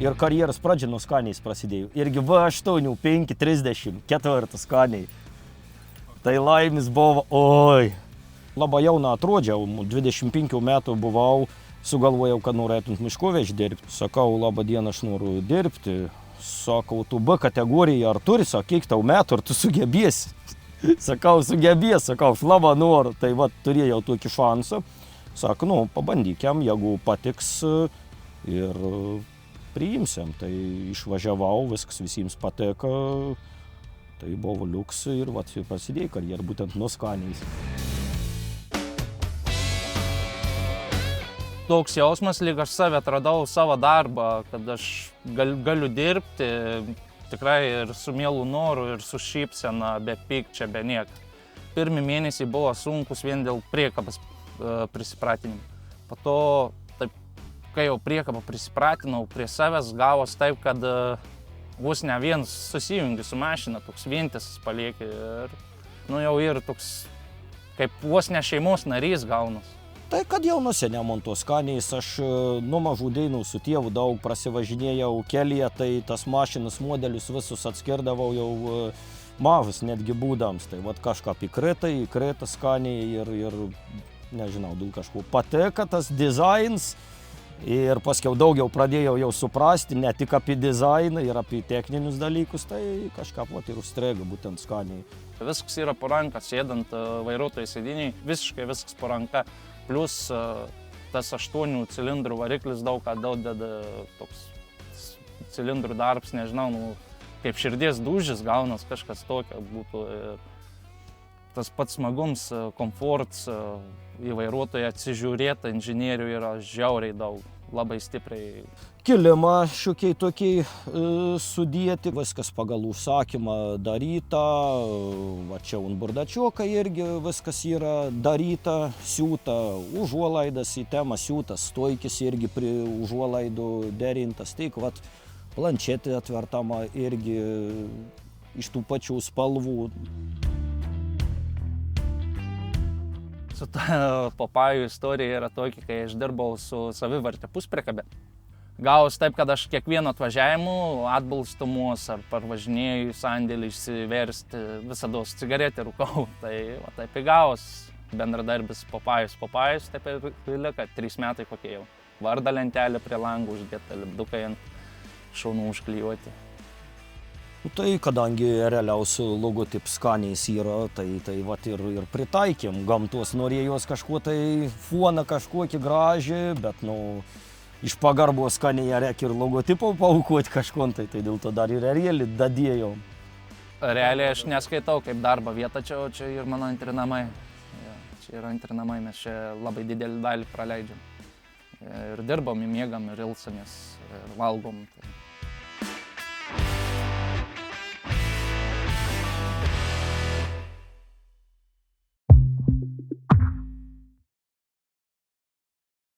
Ir karjeros pradžia nuo skaniais prasidėjo. Irgi V8, 5.30, 4 skaniai. Tai laimis buvo, oi. Labai jauna atrodžiau, 25 metų buvau, sugalvojau, kad norėtum miškovežį dirbti. Sakau, labą dieną, aš noriu dirbti. Sakau, tu B kategoriją ar turi, sakyk tau metų, ar tu sugebėsi. Sakau, sugebės, sakau, aš labai noriu. Tai va, turėjau tokį šansą. Sako, nu, pabandykiam, jeigu patiks ir priimsiam. Tai išvažiavau, viskas visiems patiko. Tai buvo liuks ir va, prasidėjo karjera būtent nuo skaniais. Toks jausmas, lyg aš save atradau savo darbą, kad aš galiu dirbti tikrai ir su mielu noru, ir su šypsena, be pykčio, be nieko. Pirmi mėnesiai buvo sunkus vien dėl priekabos prisipratinimo. Po to, taip, kai jau priekabą prisipratinau prie savęs, gavos taip, kad vos ne viens susijungi su mašina, toks vientisas palieki ir nu jau ir toks kaip vos ne šeimos narys gaunas. Tai kad jau nuo seniau tos skaniais, aš nuo mažų dainų su tėvu daug prasivažinėjau kelyje, tai tas mašinas modelius visus atskirdavau jau mažas netgi būdams. Tai vat kažką įkrita skaniai ir nežinau, dėl kažko pateka tas dizainas. Ir paskiau daugiau pradėjau jau suprasti ne tik apie dizainą ir apie techninius dalykus, tai kažką vat ir užstrėga būtent skaniai. Viskas yra po ranka, sėdant vairuotojo sėdynėj, visiškai viskas po ranka. Plius tas 8 cilindrų variklis daug ką deda, toks cilindrų darbs, nežinau, nu, kaip širdies dūžis gaunas, kažkas tokio būtų. Tas pats smagums, komforts, į vairuotoją atsižiūrėta, inžinierių yra žiauriai daug, labai stipriai. Kilimą šiokiai tokiai sudėti, viskas pagal užsakymą daryta, va čia ant bardačioka irgi viskas yra daryta, siūta, užuolaidas į temą siūtas, stoikis irgi prie užuolaidų derintas, tik vat planšetė atvertama irgi iš tų pačių spalvų. Su ta Popajų istorija yra tokia, kai aš dirbau su savivartė puspriekabė. Gavos taip, kad aš kiekvieno atvažiavimų, atbalstumus ar parvažinėjau į sandėlį išsiversti, visados cigaretę rūkau. Tai va, taip ir gavos bendradarbis Popajus, taip ir lika 3 metai kokie jau. Vardą lentelę prie langų uždėta, lipdukai ant šaunų užklijuoti. Tai kadangi realiaus logotips skaniais yra, tai vat ir pritaikėm. Gamtos norėjos kažkuo tai foną kažkokį gražį, bet nu, iš pagarbos skaniai reikia ir logotipą paaukoti kažkon, tai dėl to dar ir realiai dadėjom. Realiai aš neskaitau kaip darbo vietą, čia ir mano antri namai. Ja, čia yra antri namai, mes čia labai didelį dalį praleidžiam. Ir dirbam, miegam, ir ilsimės, ir valgom. Tai.